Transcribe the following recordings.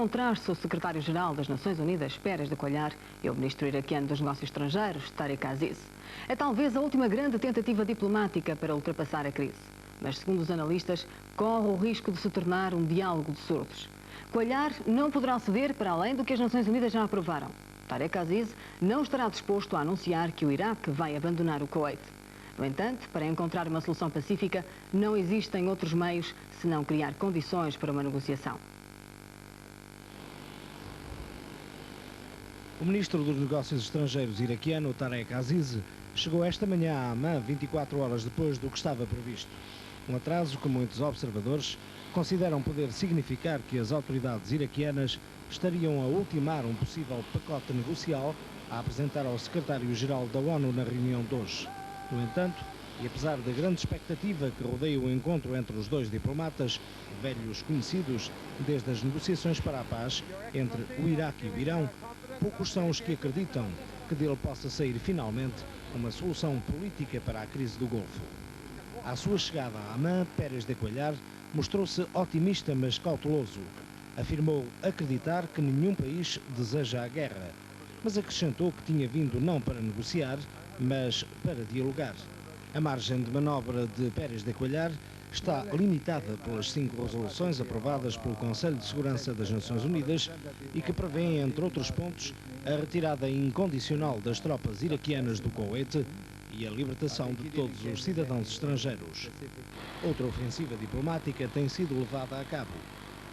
encontrar-se o secretário-geral das Nações Unidas, Pérez de Cuéllar, e o ministro iraquiano dos Negócios Estrangeiros, Tarek Aziz. É talvez a última grande tentativa diplomática para ultrapassar a crise. Mas, segundo os analistas, corre o risco de se tornar um diálogo de surdos. Cuéllar não poderá ceder para além do que as Nações Unidas já aprovaram. Tarek Aziz não estará disposto a anunciar que o Iraque vai abandonar o Kuwait. No entanto, para encontrar uma solução pacífica, não existem outros meios senão criar condições para uma negociação. O ministro dos Negócios Estrangeiros iraquiano, Tarek Aziz, chegou esta manhã a Amman 24 horas depois do que estava previsto. Um atraso que muitos observadores consideram poder significar que as autoridades iraquianas estariam a ultimar um possível pacote negocial a apresentar ao secretário-geral da ONU na reunião de hoje. No entanto, e apesar da grande expectativa que rodeia o encontro entre os dois diplomatas, velhos conhecidos desde as negociações para a paz entre o Iraque e o Irão, poucos são os que acreditam que dele possa sair finalmente uma solução política para a crise do Golfo. À sua chegada a Amman, Pérez de Cuéllar mostrou-se otimista, mas cauteloso. Afirmou acreditar que nenhum país deseja a guerra, mas acrescentou que tinha vindo não para negociar, mas para dialogar. A margem de manobra de Pérez de Cuéllar está limitada pelas 5 resoluções aprovadas pelo Conselho de Segurança das Nações Unidas e que prevêem, entre outros pontos, a retirada incondicional das tropas iraquianas do Kuwait e a libertação de todos os cidadãos estrangeiros. Outra ofensiva diplomática tem sido levada a cabo.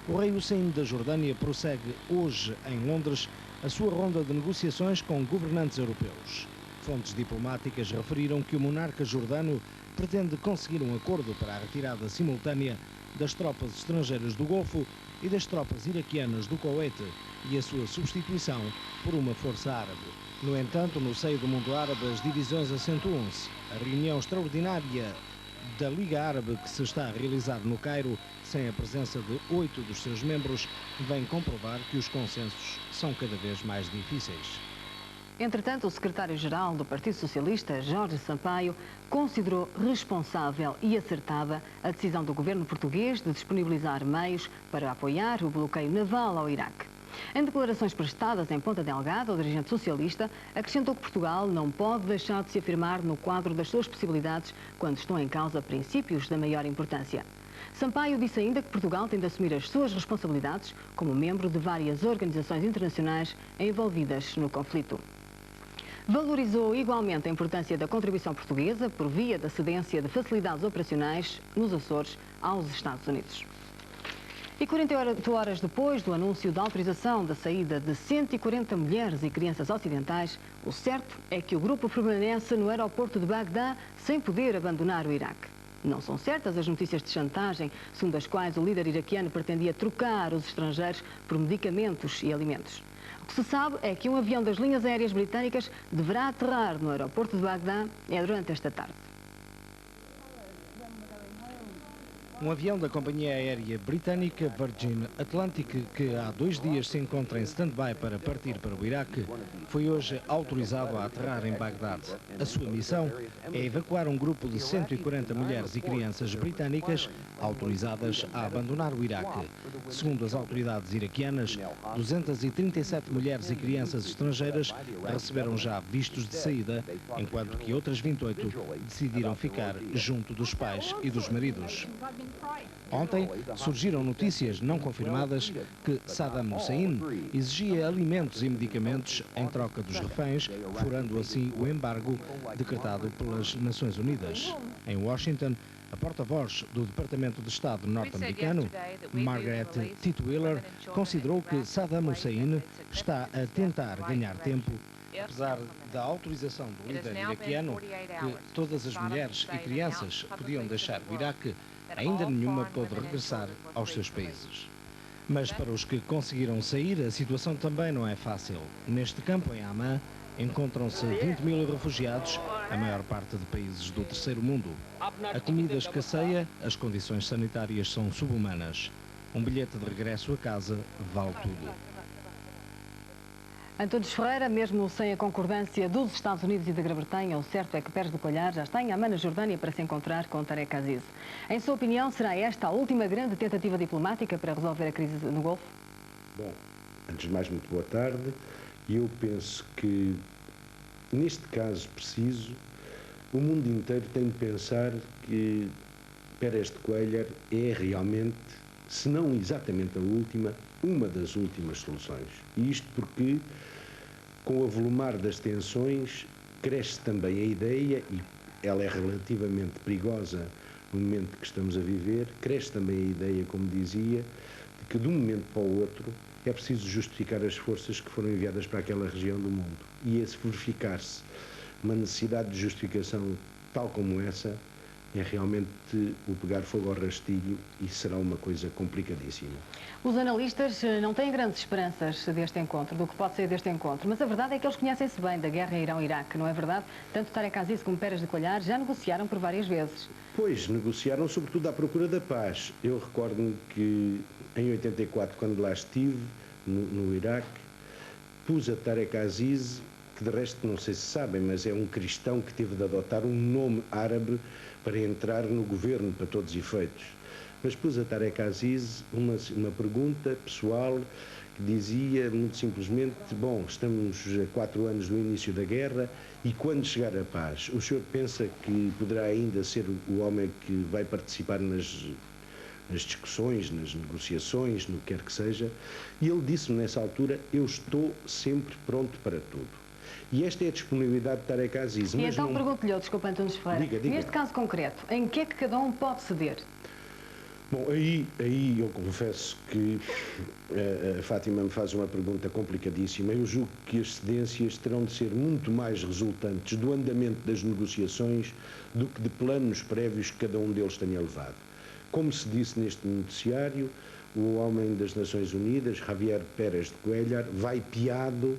O rei Hussein da Jordânia prossegue hoje, em Londres, a sua ronda de negociações com governantes europeus. Fontes diplomáticas referiram que o monarca jordano pretende conseguir um acordo para a retirada simultânea das tropas estrangeiras do Golfo e das tropas iraquianas do Kuwait e a sua substituição por uma força árabe. No entanto, no seio do mundo árabe, as divisões acentuam-se. A reunião extraordinária da Liga Árabe, que se está a realizar no Cairo, sem a presença de 8 dos seus membros, vem comprovar que os consensos são cada vez mais difíceis. Entretanto, o secretário-geral do Partido Socialista, Jorge Sampaio, considerou responsável e acertada a decisão do governo português de disponibilizar meios para apoiar o bloqueio naval ao Iraque. Em declarações prestadas em Ponta Delgada, o dirigente socialista acrescentou que Portugal não pode deixar de se afirmar no quadro das suas possibilidades quando estão em causa princípios da maior importância. Sampaio disse ainda que Portugal tem de assumir as suas responsabilidades como membro de várias organizações internacionais envolvidas no conflito. Valorizou igualmente a importância da contribuição portuguesa por via da cedência de facilidades operacionais nos Açores aos Estados Unidos. E 48 horas depois do anúncio da autorização da saída de 140 mulheres e crianças ocidentais, o certo é que o grupo permanece no aeroporto de Bagdá sem poder abandonar o Iraque. Não são certas as notícias de chantagem, segundo as quais o líder iraquiano pretendia trocar os estrangeiros por medicamentos e alimentos. O que se sabe é que um avião das linhas aéreas britânicas deverá aterrar no aeroporto de Bagdá durante esta tarde. Um avião da companhia aérea britânica Virgin Atlantic, que há 2 dias se encontra em stand-by para partir para o Iraque, foi hoje autorizado a aterrar em Bagdade. A sua missão é evacuar um grupo de 140 mulheres e crianças britânicas autorizadas a abandonar o Iraque. Segundo as autoridades iraquianas, 237 mulheres e crianças estrangeiras receberam já vistos de saída, enquanto que outras 28 decidiram ficar junto dos pais e dos maridos. Ontem surgiram notícias não confirmadas que Saddam Hussein exigia alimentos e medicamentos em troca dos reféns, furando assim o embargo decretado pelas Nações Unidas. Em Washington, a porta-voz do Departamento de Estado norte-americano, Margaret Titwiller, considerou que Saddam Hussein está a tentar ganhar tempo, apesar da autorização do líder iraquiano que todas as mulheres e crianças podiam deixar o Iraque. Ainda nenhuma pôde regressar aos seus países. Mas para os que conseguiram sair, a situação também não é fácil. Neste campo, em Amman, encontram-se 20.000 refugiados, a maior parte de países do terceiro mundo. A comida escasseia, as condições sanitárias são subhumanas. Um bilhete de regresso a casa vale tudo. Antunes Ferreira, mesmo sem a concordância dos Estados Unidos e da Grã-Bretanha, o certo é que Pérez de Cuéllar já está em Amman, na Jordânia, para se encontrar com Tarek Aziz. Em sua opinião, será esta a última grande tentativa diplomática para resolver a crise no Golfo? Bom, antes de mais, muito boa tarde. Eu penso que, neste caso preciso, o mundo inteiro tem de pensar que Pérez de Cuéllar é realmente, se não exatamente a última, uma das últimas soluções. E isto porque, com o avolumar das tensões, cresce também a ideia, e ela é relativamente perigosa no momento que estamos a viver, cresce também a ideia, como dizia, de que de um momento para o outro é preciso justificar as forças que foram enviadas para aquela região do mundo. E esse verificar-se uma necessidade de justificação tal como essa é realmente o pegar fogo ao rastilho e será uma coisa complicadíssima. Os analistas não têm grandes esperanças deste encontro, do que pode ser deste encontro, mas a verdade é que eles conhecem-se bem da guerra Irão-Iraque, não é verdade? Tanto Tarek Aziz como Pérez de Cuéllar já negociaram por várias vezes. Pois, negociaram sobretudo à procura da paz. Eu recordo-me que em 84, quando lá estive, no Iraque, pus a Tarek Aziz, que de resto não sei se sabem, mas é um cristão que teve de adotar um nome árabe para entrar no governo, para todos os efeitos. Mas pus a Tarek Aziz uma pergunta pessoal que dizia muito simplesmente: bom, estamos a 4 anos do início da guerra e quando chegar a paz, o senhor pensa que poderá ainda ser o homem que vai participar nas discussões, nas negociações, no que quer que seja? E ele disse-me nessa altura: eu estou sempre pronto para tudo. E esta é a disponibilidade de Tarek Aziz. E então pergunto-lhe, desculpa, Antunes Ferreira, diga. Neste caso concreto, em que é que cada um pode ceder? Bom, aí eu confesso que a Fátima me faz uma pergunta complicadíssima. Eu julgo que as cedências terão de ser muito mais resultantes do andamento das negociações do que de planos prévios que cada um deles tenha levado. Como se disse neste noticiário, o homem das Nações Unidas, Javier Pérez de Cuéllar, vai piado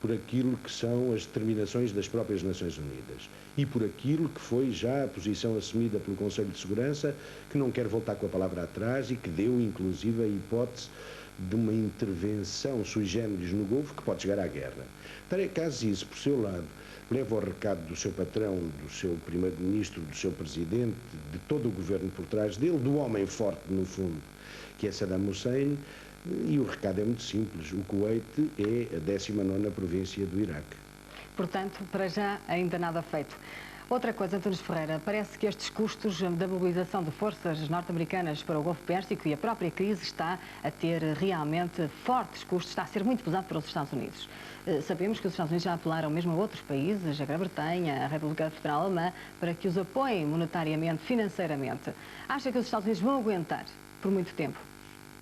por aquilo que são as determinações das próprias Nações Unidas e por aquilo que foi já a posição assumida pelo Conselho de Segurança, que não quer voltar com a palavra atrás e que deu, inclusive, a hipótese de uma intervenção sui generis no Golfo que pode chegar à guerra. Tarek Aziz, por seu lado, leva o recado do seu patrão, do seu primeiro-ministro, do seu presidente, de todo o governo por trás dele, do homem forte, no fundo, que é Saddam Hussein. E o recado é muito simples: o Kuwait é a 19ª província do Iraque. Portanto, para já ainda nada feito. Outra coisa, Antunes Ferreira, parece que estes custos da mobilização de forças norte-americanas para o Golfo Pérsico e a própria crise está a ter realmente fortes custos, está a ser muito pesado para os Estados Unidos. Sabemos que os Estados Unidos já apelaram mesmo a outros países, a Grã-Bretanha, a República Federal Alemã, para que os apoiem monetariamente, financeiramente. Acha que os Estados Unidos vão aguentar por muito tempo?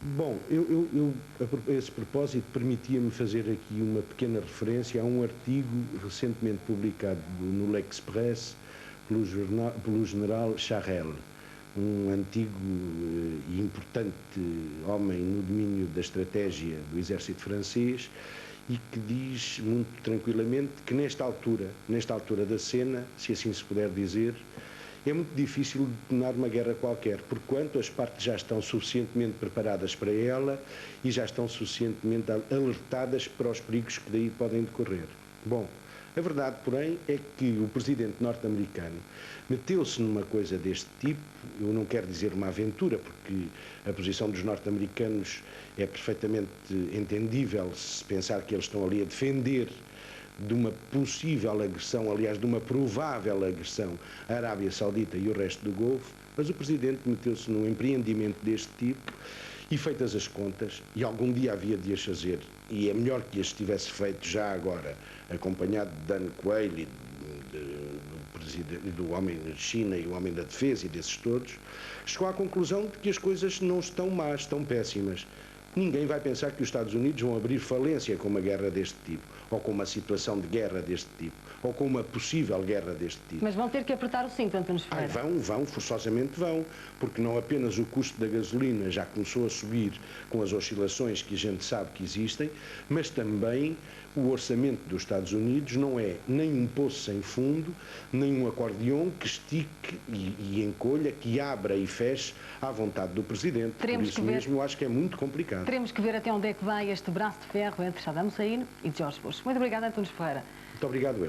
Bom, eu a esse propósito, permitia-me fazer aqui uma pequena referência a um artigo recentemente publicado no L'Express pelo general Charel, um antigo e importante homem no domínio da estratégia do exército francês, e que diz muito tranquilamente que nesta altura da cena, se assim se puder dizer, é muito difícil detonar uma guerra qualquer, porquanto as partes já estão suficientemente preparadas para ela e já estão suficientemente alertadas para os perigos que daí podem decorrer. Bom, a verdade, porém, é que o presidente norte-americano meteu-se numa coisa deste tipo. Eu não quero dizer uma aventura, porque a posição dos norte-americanos é perfeitamente entendível se pensar que eles estão ali a defender de uma possível agressão, aliás, de uma provável agressão à Arábia Saudita e o resto do Golfo, mas o Presidente meteu-se num empreendimento deste tipo e, feitas as contas, e algum dia havia de as fazer, e é melhor que as tivesse feito já agora, acompanhado de Dan Quayle, do homem da China e o homem da defesa e desses todos, chegou à conclusão de que as coisas não estão más, estão péssimas. Ninguém vai pensar que os Estados Unidos vão abrir falência com uma guerra deste tipo, ou com uma situação de guerra deste tipo, ou com uma possível guerra deste tipo. Mas vão ter que apertar o cinto, Antunes Ferreira. Vão, forçosamente vão, porque não apenas o custo da gasolina já começou a subir com as oscilações que a gente sabe que existem, mas também o orçamento dos Estados Unidos não é nem um poço sem fundo, nem um acordeão que estique e encolha, que abra e feche à vontade do Presidente. Por isso mesmo, eu acho que é muito complicado. Teremos que ver até onde é que vai este braço de ferro entre Saddam Hussein e George Bush. Muito obrigada, Antunes Ferreira. Muito obrigado, eu.